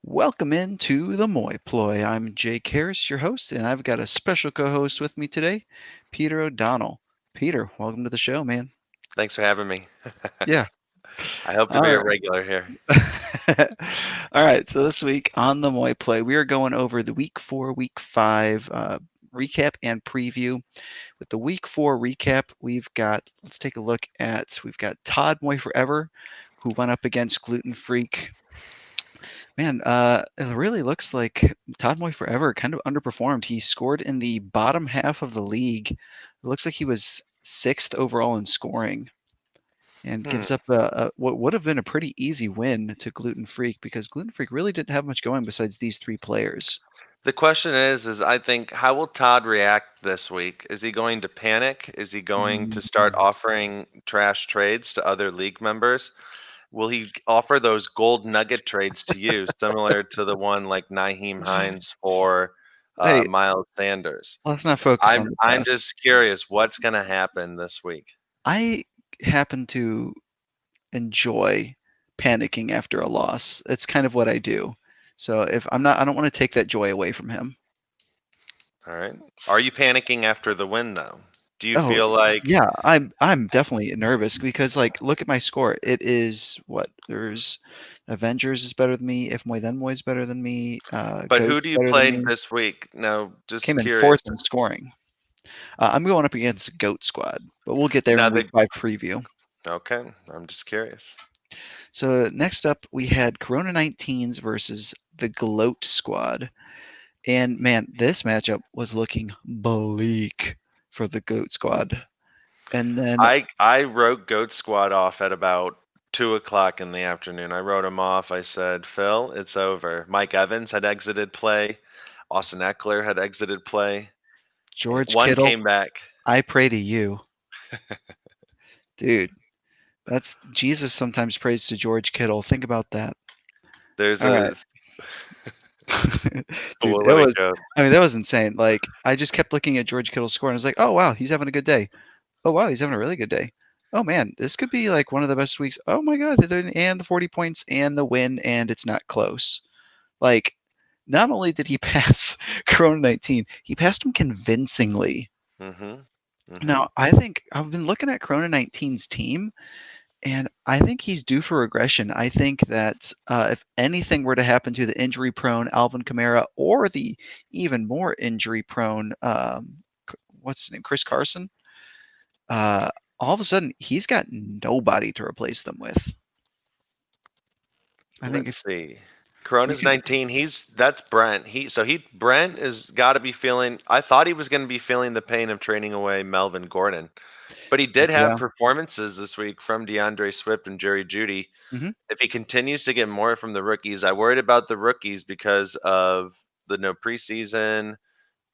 Welcome into the MOY PLOY. I'm Jake Harris, your host, and I've got a special co-host with me today, Peter O'Donnell. Peter, welcome to the show, man. Thanks for having me. Yeah. I hope to All be a right. regular here. All right. So this week on the MOY PLOY, we are going over the Week 4, Week 5 recap and preview. With the Week 4 recap, let's take a look we've got Todd Moy Forever, who went up against Gluten Freak. Man, it really looks like Todd Moy Forever kind of underperformed. He scored in the bottom half of the league. It looks like he was sixth overall in scoring and Hmm. gives up what would have been a pretty easy win to Gluten Freak because Gluten Freak really didn't have much going besides these three players. The question is I think, how will Todd react this week? Is he going to panic? Is he going to start Mm. offering trash trades to other league members? Will he offer those gold nugget trades to you, similar to the one like Naheem Hines for Hey, Miles Sanders? let's not focus I'm on the I'm past. just curious what's going to happen this week. I happen to enjoy panicking after a loss. It's kind of what I do. So if I'm not, I don't want to take that joy away from him. All right. Are you panicking after the win though? Do you Oh, feel like yeah, I'm definitely nervous because like look at my score. It is what there's Avengers is better than me, If Moy Then Moy is better than me, But Goat's who do you better than play me. this week? No, just Came in curious. fourth in scoring. I'm going up against Goat Squad, but we'll get there Now in the week 5 preview. okay, I'm just curious. So next up we had Corona 19s versus the Gloat Squad. And man, this matchup was looking bleak for the Goat Squad. And then I wrote Goat Squad off at about 2 o'clock in the afternoon. I wrote him off. I said, Phil, it's over. Mike Evans had exited play. Austin Eckler had exited play. George One Kittle, came back. I pray to you. Dude, that's Jesus sometimes prays to George Kittle. Think about that. There's All right. a Dude, we'll it let it was go. I mean, that was insane. Like, I just kept looking at George Kittle's score and I was like, oh wow, he's having a good day. Oh wow, he's having a really good day. Oh man, this could be like one of the best weeks. Oh my god, and the 40 points and the win, and it's not close. Like, not only did he pass Corona 19, he passed him convincingly. Mhm. Now, Mhm. I think I've been looking at Corona 19's team, and I think he's due for regression. I think that if anything were to happen to the injury prone Alvin Kamara or the even more injury prone, what's his name, Chris Carson, uh, all of a sudden he's got nobody to replace them with. I think Let's if see. you Corona's could, 19. That's Brent. Brent is got to be feeling. I thought he was going to be feeling the pain of trading away Melvin Gordon, but he did have yeah. performances this week from DeAndre Swift and Jerry Judy. Hmm. If he continues to get more from the rookies, I worried about the rookies because of the no preseason,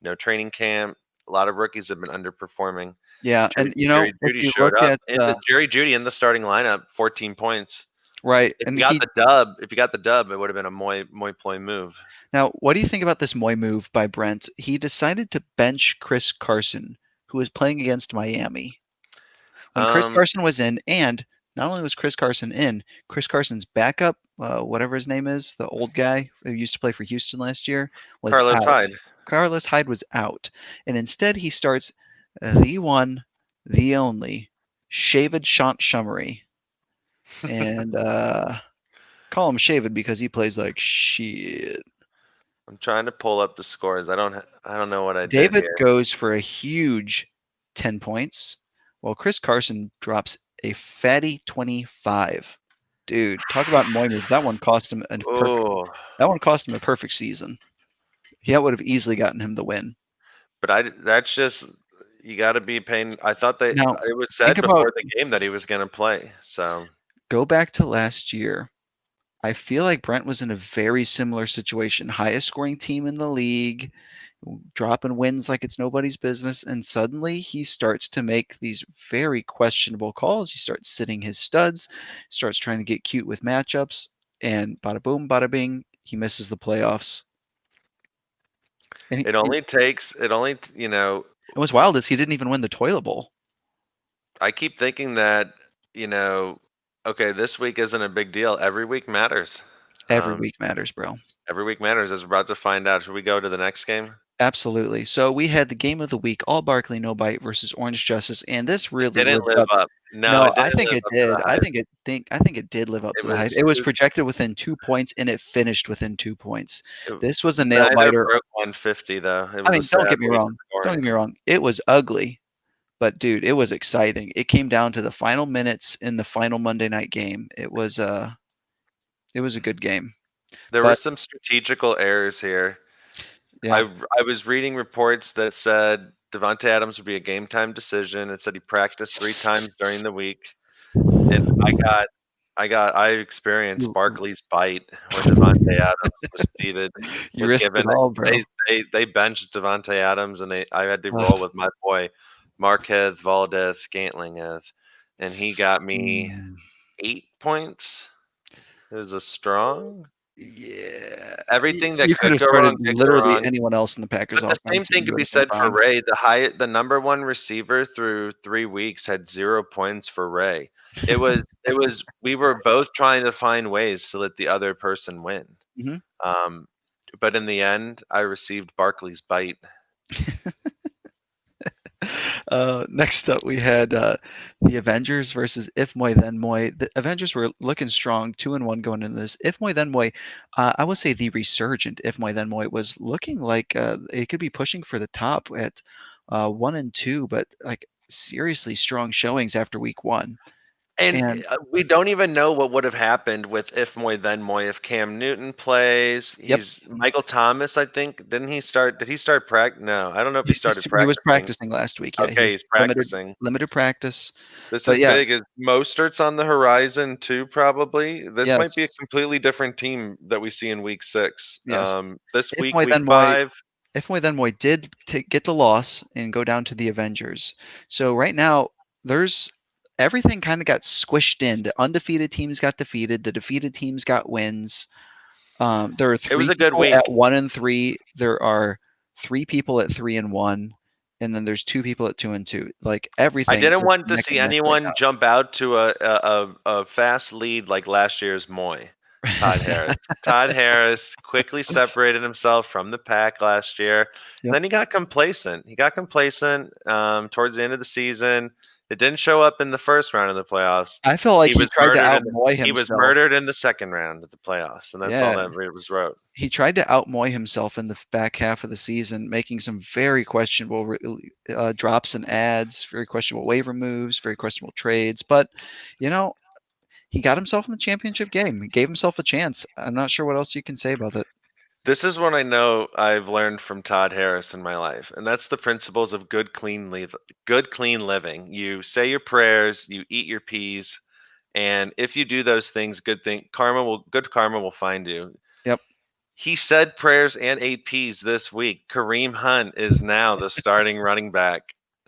no training camp. A lot of rookies have been underperforming. Yeah, and Jerry if Judy you showed look up, at and the Jerry Judy in the starting lineup, 14 points. right, If and you got he the dub, it would have been a Moy ploy move. now, what do you think about this Moy move by Brent? He decided to bench Chris Carson, who was playing against Miami. When Chris Um, Carson was in, and not only was Chris Carson in, Chris Carson's backup, whatever his name is, the old guy who used to play for Houston last year, was Carlos out. Hyde. Carlos Hyde was out, and instead he starts the one, the only, Shavid Shant Shummery, and call him Shavid because he plays like shit. I'm trying to pull up the scores. I don't know what I did David here. goes for a huge 10 points, while Chris Carson drops a fatty 25. Dude, talk about Moy moves. Oh, That one cost him a perfect season. That would have easily gotten him the win. but that's just you got to be paying. I thought that Now, it was think said about before the game that he was going to play. So go back to last year. I feel like Brent was in a very similar situation. Highest scoring team in the league, dropping wins like it's nobody's business, and suddenly he starts to make these very questionable calls. He starts sitting his studs, starts trying to get cute with matchups, and bada boom, bada bing, he misses the playoffs. And it only, what's wild is he didn't even win the toilet bowl. I keep thinking that, you know, okay, this week isn't a big deal. Every week matters. Every Um, week matters, bro. every week matters, as we're about to find out. Should we go to the next game? Absolutely. So we had the game of the week, All Barkley No Bite versus Orange Justice, and this It really didn't lived live up. up. No, No, it I didn't think live it up to did. the hype. I think it did live up It to the hype. was It was projected within 2 points, and it finished within 2 points. it, This was a nail neither biter. broke 150 though. It I was a mean, don't sad get me week of wrong. Don't scoring. get me wrong. It was ugly, but dude, it was exciting. It came down to the final minutes in the final Monday night game. It was a good game. There were But some strategical errors here. yeah. I was reading reports that said Devontae Adams would be a game time decision. It said he practiced 3 times during the week, and I experienced You Barkley's bite when Devontae Adams was seated, you was risked it given. all, bro. They benched Devontae Adams, and I had to roll Ugh. with my boy Marquez Valdez Scantlingeth, and he got me Mm. 8 points. It was a strong. Yeah, Everything that you could could have go started wrong did go literally wrong. anyone else in the Packers But the same offense, and thing you could would be have been said for fine. Ray. The number one receiver through 3 weeks had 0 points for Ray. We were both trying to find ways to let the other person win. Mhm. Um, but in the end, I received Barkley's bite. Next up, we had the Avengers versus If Moy Then Moy. The Avengers were looking strong, 2-1 going into this. If Moy Then Moy, I would say the resurgent If Moy Then Moy was looking like it could be pushing for the top at 1-2, but like seriously strong showings after week one. And And we don't even know what would have happened with if Moy then Moy if Cam Newton plays. yep, He's Michael Thomas, I think. Didn't he start? Did he start practice? No, I don't know if he started he was practicing. practicing last week. Yeah, he Okay, was he's practicing. limited practice, This but is yeah, big. Is Mostert's on the horizon too? Probably. This might be a yes, completely different team that we see in week 6. yes. This If week, Moy week Then Moy 5. If Moy Then Moy did get the loss and go down to the Avengers. So right now, there's everything kind of got squished in. The undefeated teams got defeated. The defeated teams got wins. There are It was three a good people week. at 1-3. There are three people at 3-1, and then there's two people at 2-2. Like I everything didn't is want to neck see and neck right anyone jump out to a fast lead like last year's Moy. Todd now. Harris. Todd Harris quickly separated himself from the pack last year. And Yep. then he got complacent. He got complacent towards the end of the season. It didn't show up in the first round of the playoffs. I feel like He he was tried to murdered in outmoy he was himself. murdered in the second round of the playoffs, and that's all Yeah. that it was wrote. He tried to outmoy himself in the back half of the season, making some very questionable drops and ads, very questionable waiver moves, very questionable trades. But, you know, he got himself in the championship game. He gave himself a chance. I'm not sure what else you can say about it. This is what I know I've learned from Todd Harris in my life, and that's the principles of good clean living. You say your prayers, you eat your peas, and if you do those things, good karma will find you. Yep. He said prayers and ate peas this week. Kareem Hunt is now the starting running back,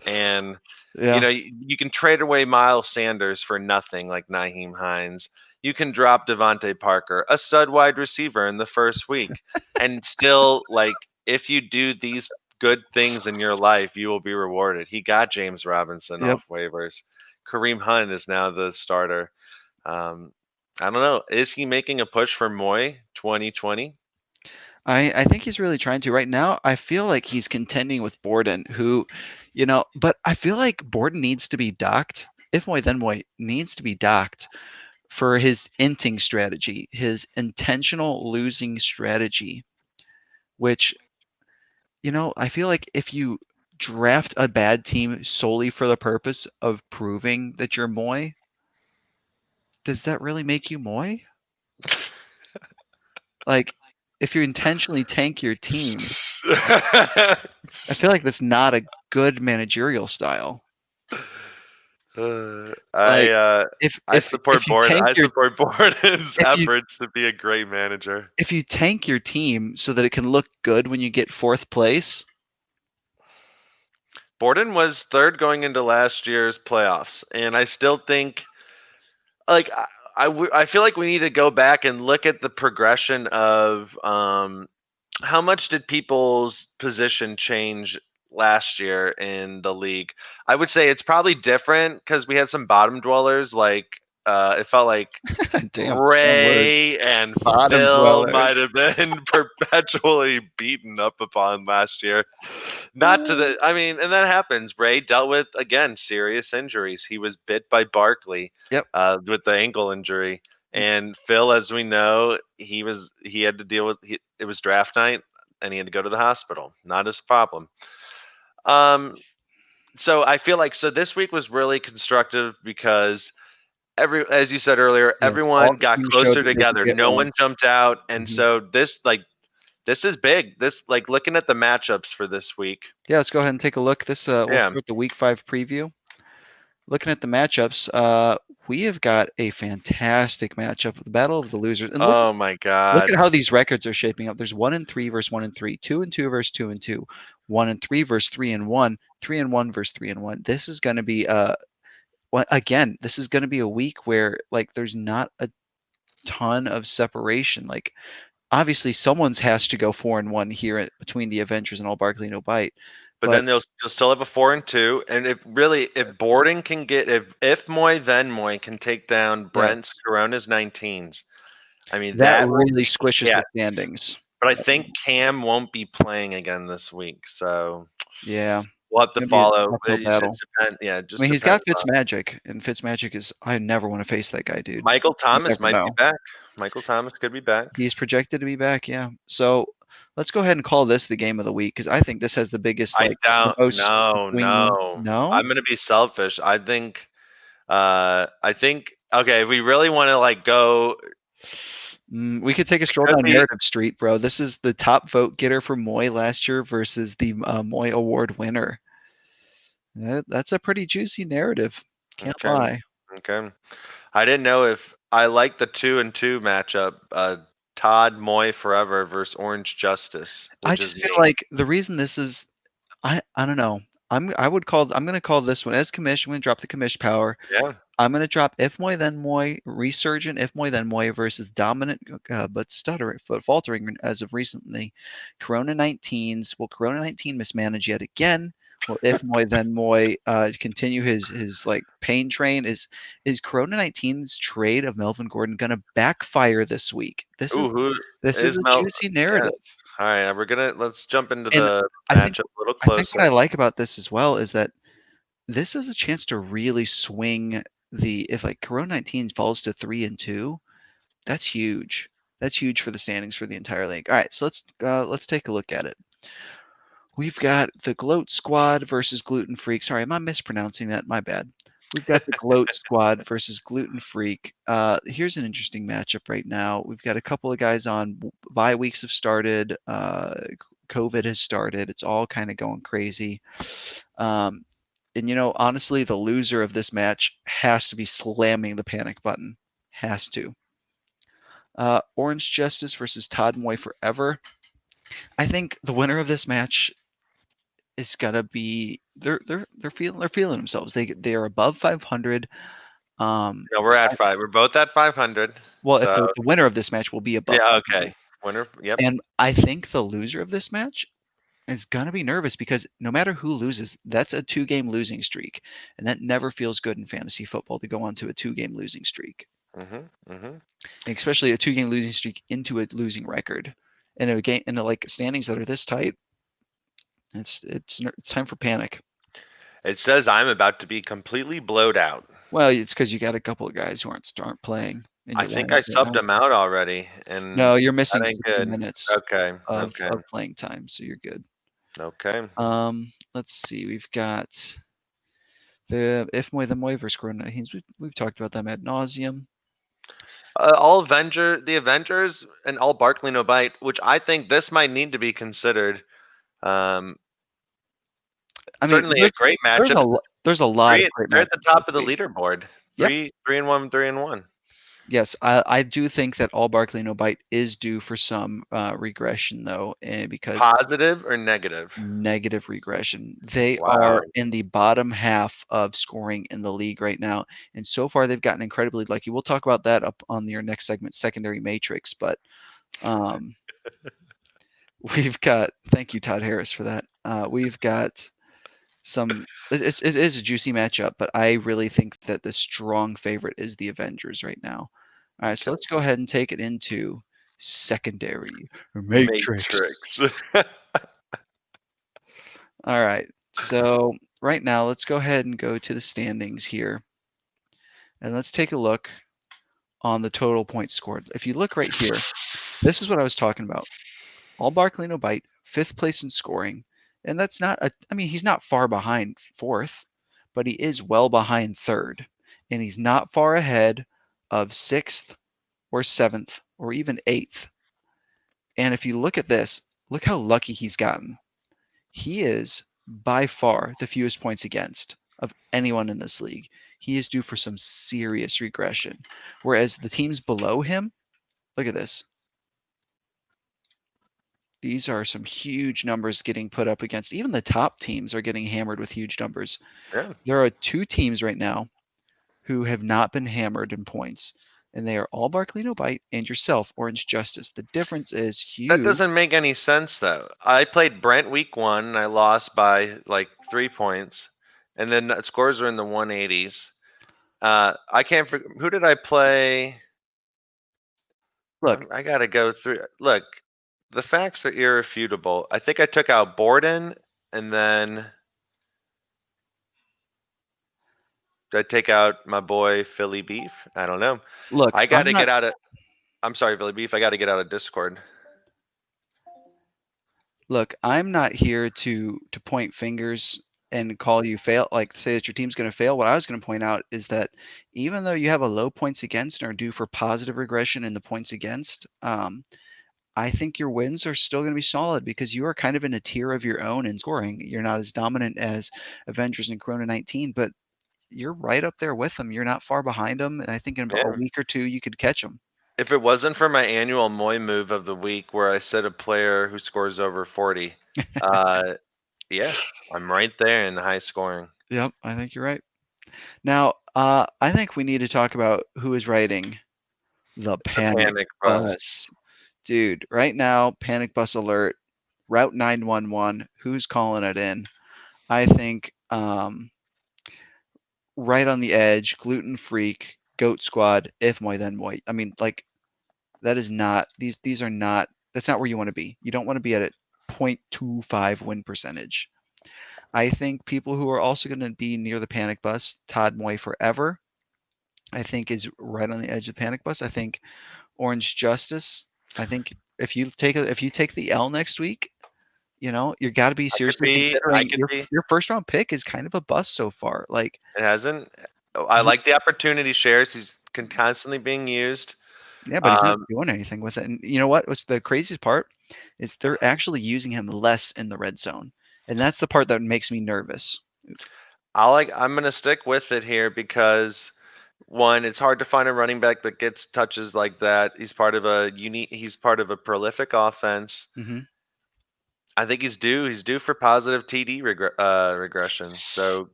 and Yeah. you can trade away Miles Sanders for nothing like Naheem Hines. You can drop Devontae Parker, a stud wide receiver in the first week, and still like if you do these good things in your life, you will be rewarded. He got James Robinson Yep. off waivers. Kareem Hunt is now the starter. Um, I don't know. Is he making a push for Moy 2020? I think he's really trying to. Right now, I feel like he's contending with Borden, who, but I feel like Borden needs to be docked. If Moy Then Moy needs to be docked for his inting strategy, his intentional losing strategy, which, I feel like if you draft a bad team solely for the purpose of proving that you're Moy, does that really make you Moy? Like, if you intentionally tank your team, I feel like that's not a good managerial style. Uh, Like, I uh, if I if support if you Borden. tank I your support Borden's if you efforts to be a great manager. if you tank your team so that it can look good when you get fourth place, Borden was third going into last year's playoffs, and I still think like I feel like we need to go back and look at the progression of how much did people's position change last year in the league? I would say it's probably different because we had some bottom dwellers like it felt like Damn, strong word. Ray and Bottom Phil dwellers. might have been perpetually beaten up upon last year. Not to the, I mean, and that happens. Ray dealt with, again, serious injuries. He was bit by Barkley Yep. with the ankle injury. And Phil, as we know, he had to deal with, it was draft night and he had to go to the hospital. Not his problem. So I feel like, so this week was really constructive because as you said earlier, Yes. All everyone the got teams showed closer that they could together. get No one wins. jumped out. And Mhm. so this is big. This, like, looking at the matchups for this week. Yeah, let's go ahead and take a look. We'll Yeah. start the week 5 preview. Looking at the matchups, we have got a fantastic matchup, the Battle of the Losers. And Oh my look at God. how these records are shaping up. There's 1-3 versus 1-3, 2-2 versus 2-2, 1-3 versus 3-1, 3-1 versus 3-1. This is going to be again, this is going to be a week where like there's not a ton of separation. Like obviously someone's has to go 4-1 here between the Avengers and All Barkley No Bite. But But then you'll still have a 4-2, and if Borden can get, if MOY then MOY can take down Brent's yes, Corona's 19s, I mean that that will really be, squishes the yes. standings. But I think Cam won't be playing again this week, so Yeah, we'll have it's to gonna be an follow. uphill It battle. just depends. Yeah, it I mean, just he's depends got on Fitzmagic, and Fitzmagic is I never want to face that guy, dude. Michael You Thomas never might be know. back. Michael Thomas could be back. He's projected to be back, yeah. So let's go ahead and call this the game of the week because I think this has the biggest, I like, the don't. most No, swing. no. No? I'm gonna be selfish. I think. Okay, if we really want to like go, We could take a it stroll could down be. Narrative Street, bro. This is the top vote getter for Moy last year versus the Moy Award winner. That's a pretty juicy narrative. Can't Okay, lie. okay. I didn't know if I like the 2-2 matchup. Todd Moy Forever versus Orange Justice, I which is just feel me. like the reason this is I don't know. I'm gonna call this one as commission. I'm gonna drop the commission power. Yeah. I'm gonna drop if Moy then Moy resurgent if Moy then Moy versus dominant but stuttering but faltering as of recently. Corona 19s. Will Corona 19 mismanage yet again? Will if Moy then Moy continue his like pain train? Is Corona 19's trade of Melvin Gordon gonna backfire this week? Ooh, who This is is a Mel? juicy Yeah. narrative. All right, let's jump into And the I think matchup a little I think what I closer. like about this as well is that this is a chance to really swing the if like Corona 19 falls to 3-2, that's huge. That's huge for the standings for the entire league. All right, so let's take a look at it. We've got the Gloat Squad versus Gluten Freak. Sorry, am I mispronouncing that? My bad. We've got the Gloat Squad versus Gluten Freak. Here's an interesting matchup right now. We've got a couple of guys on bye weeks have started. COVID has started. It's all kind of going crazy. Um, and honestly, the loser of this match has to be slamming the panic button. Has to. Orange Justice versus Todd Moy Forever. I think the winner of this match is gonna be they're feeling themselves. They are above 500. Um, No, we're at five. We're both at 500. well, if So the winner of this match will be above yeah, 500, okay. Winner. Yep. and I think the loser of this match is gonna be nervous because no matter who loses, that's a two-game losing streak, and that never feels good in fantasy football to go on to a two-game losing streak, Mhm. Mhm. and especially a two-game losing streak into a losing record. In a game in a, like standings that are this tight, it's time for panic. It says I'm about to be completely blowed out. Well, it's because you got a couple of guys who aren't playing in I your think I lineup right subbed now. him out already, and No, you're missing that ain't 60 good. minutes Okay. of Okay. of playing time, so you're good. Okay. Let's see. We've got the If Moy the Moy versus Corona 19s. We've talked about them ad nauseum. The Avengers, and all Barkley no bite, which I think this might need to be considered. Um, I mean, Certainly a great matchup. there's a lot of great They're at the matchups this top of the week. leaderboard. Yep. 3-1, 3-1. Yes, I do think that all Barkley no bite is due for some regression though, because Positive or negative? negative regression. They Wow. are in the bottom half of scoring in the league right now, and so far they've gotten incredibly lucky. We'll talk about that up on your next segment, secondary matrix. But um, we've got thank you, Todd Harris, for that. We've got it is a juicy matchup, but I really think that the strong favorite is the Avengers right now. All right, so Okay. let's go ahead and take it into secondary matrix. Matrix. All right, so right now let's go ahead and go to the standings here, and let's take a look on the total points scored. If you look right here, this is what I was talking about. All Barkley no bite, fifth place in scoring, and that's not a. I mean, he's not far behind fourth, but he is well behind third, and he's not far ahead of sixth or seventh or even eighth. And if you look at this, look how lucky he's gotten. He is by far the fewest points against of anyone in this league. He is due for some serious regression. Whereas the teams below him, look at this. These are some huge numbers getting put up against. Even the top teams are getting hammered with huge numbers. Yeah. There are two teams right now who have not been hammered in points, and they are all Barkley No Bite and yourself, Orange Justice. The difference is That you. doesn't make any sense though. I played Brent week 1 and I lost by like 3 points. And then scores are in the 180s. I can't who did I play? Look, I gotta go through. Look, the facts are irrefutable. I think I took out Borden, and then did I take out my boy Philly Beef? I don't know. look, I I'm gotta not. get out of. I'm sorry, Philly Beef. I gotta get out of Discord. Look, I'm not here to point fingers and call you fail, like say that your team's going to fail. What I was going to point out is that even though you have a low points against and are due for positive regression in the points against, I think your wins are still going to be solid because you are kind of in a tier of your own in scoring. You're not as dominant as Avengers and Corona 19, but you're right up there with them. You're not far behind them, and I think in about a Yeah. week or two you could catch them. If it wasn't for my annual MOY move of the week, where I set a player who scores over 40, uh, yeah, I'm right there in the high scoring. Yep, I think you're right. Now, I think we need to talk about who is writing the The panic panic bus. bus. Dude, right now, panic bus alert, Route 911, who's calling it in? I think right on the edge, gluten freak, goat squad, if moy then moy. I mean, like that is not these are not that's not where you want to be. You don't want to be at a 0.25 win percentage. I think people who are also going to be near the panic bus, Todd Moy forever, I think is right on the edge of the panic bus. I think Orange Justice. I think if you take the L next week, you know, you got to be I could seriously be. I considering could be. your first round pick is kind of a bust so far. Like It hasn't. I he, like the opportunity shares. He's constantly being used. yeah, but he's not Um, doing anything with it. And you know what? What's the craziest part is they're actually using him less in the red zone, and that's the part that makes me nervous. I'm gonna stick with it here because one, it's hard to find a running back that gets touches like that. He's part of a unique. He's part of a prolific offense. Hmm. I think he's due. He's due for positive TD regression. So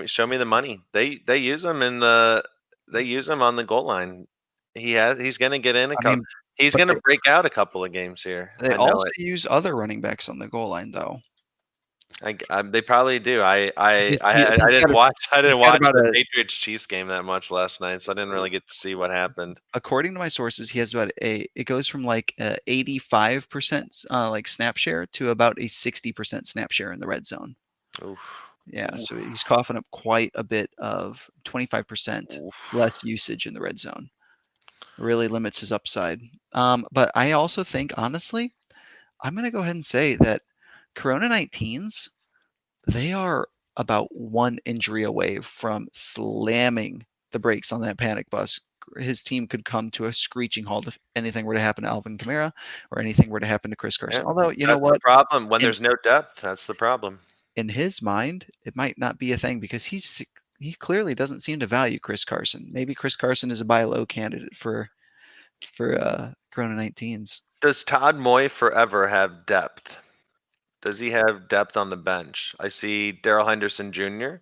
show me the money. They use him in the. They use him on the goal line. He's gonna get in a I couple. mean, He's but gonna break out a couple of games here. they I know also it. use other running backs on the goal line, though. They probably do. I He's got didn't watch. I he's didn't got watch about the a Patriots Chiefs game that much last night, so I didn't really get to see what happened. according to my sources, he has about a it goes from like 85% like snap share to about a 60% snap share in the red zone. Oof. Yeah, Oof. so he's coughing up quite a bit of 25% Oof. less usage in the red zone. Really limits his upside. But I also think, honestly, I'm going to go ahead and say that Corona 19s, they are about one injury away from slamming the brakes on that panic bus. His team could come to a screeching halt if anything were to happen to Alvin Kamara or anything were to happen to Chris Carson. Yeah, Although, you know that's the what? problem. When In there's no depth, that's the problem. in his mind, it might not be a thing because he clearly doesn't seem to value Chris Carson. Maybe Chris Carson is a buy low candidate for Corona 19s. Does Todd Moy forever have depth? Does he have depth on the bench? I see Daryl Henderson Jr.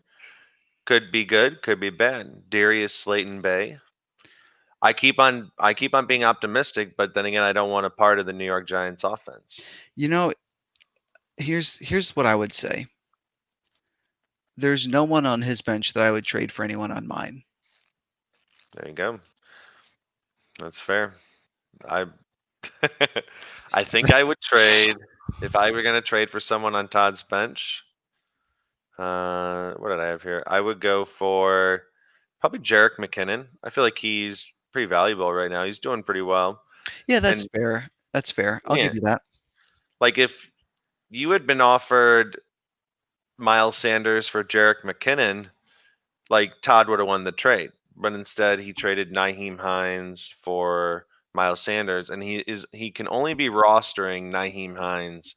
Could be good, could be bad. Darius Slayton Bay. I keep on being optimistic, but then again, I don't want a part of the New York Giants offense. You know, here's what I would say. There's no one on his bench that I would trade for anyone on mine. There you go. That's fair. I I think I would trade if I were gonna trade for someone on Todd's bench. What did I have here? I would go for probably Jarek McKinnon. I feel like he's pretty valuable right now. He's doing pretty well. Yeah, that's And fair. That's fair. I'll yeah, give you that. like if you had been offered Miles Sanders for Jarek McKinnon, like Todd would have won the trade. But instead he traded Nyheim Hines for Miles Sanders, and he can only be rostering Nyheim Hines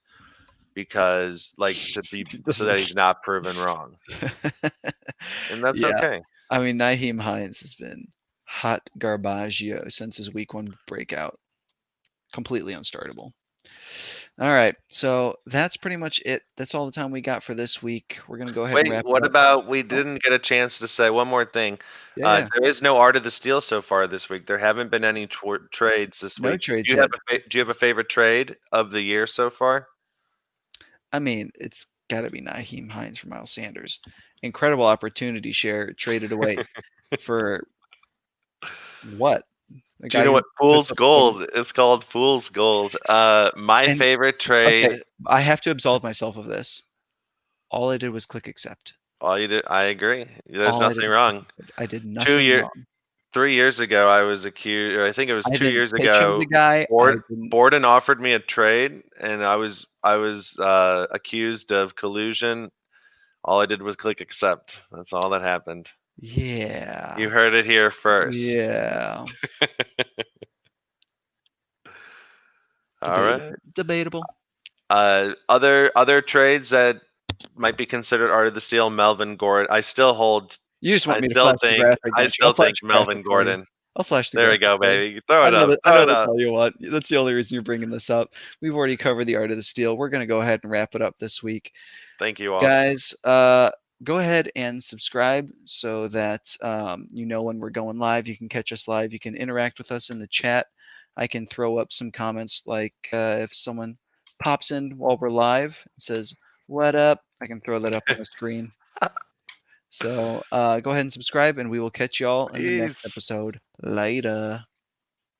because like to be This so that is he's not proven wrong. And that's yeah. okay. I mean, Nyheim Hines has been hot garbaggio since his week 1 breakout. Completely unstartable. All right, so that's pretty much it. That's all the time we got for this week. We're gonna go ahead and Wait, wrap it what up. about we Oh, didn't get a chance to say one more thing. yeah, yeah. There is no art of the steal so far this week. There haven't been any trades this No week. trades yet. Do you have a favorite trade of the year so far? I mean, it's got to be Nyheim Hines for Miles Sanders. Incredible opportunity share traded away for what? A Do you guy know who what puts fool's up some. gold? It's called fool's gold. My And favorite okay, trade. I have to absolve myself of this. All I did was click accept. All you did, I agree. There's All I did nothing was click wrong. accept. I did Two nothing year, wrong. 3 years ago, I was accused. Or I think it was I two didn't years picture ago. the guy. I didn't. Borden offered me a trade, and I was accused of collusion. All I did was click accept. That's all that happened. You Yeah. heard it here first. Yeah. All Debatable. right. Debatable. Other trades that might be considered art of the steal. Melvin Gordon. You just want I me to still flash the think. graphic, I don't you? I'll still flash think the graphic Melvin for you. Gordon. I'll flash the There we graphic go, for you. baby. Throw it up. I Throw know it to up. tell you what. That's the only reason you're bringing this up. We've already covered the art of the steal. We're gonna go ahead and wrap it up this week. Thank you all. Guys, go ahead and subscribe so that you know when we're going live. You can catch us live. You can interact with us in the chat. I can throw up some comments like if someone pops in while we're live and says, "What up?" I can throw that up on the screen. So go ahead and subscribe, and we will catch y'all in the next Peace. episode. Later.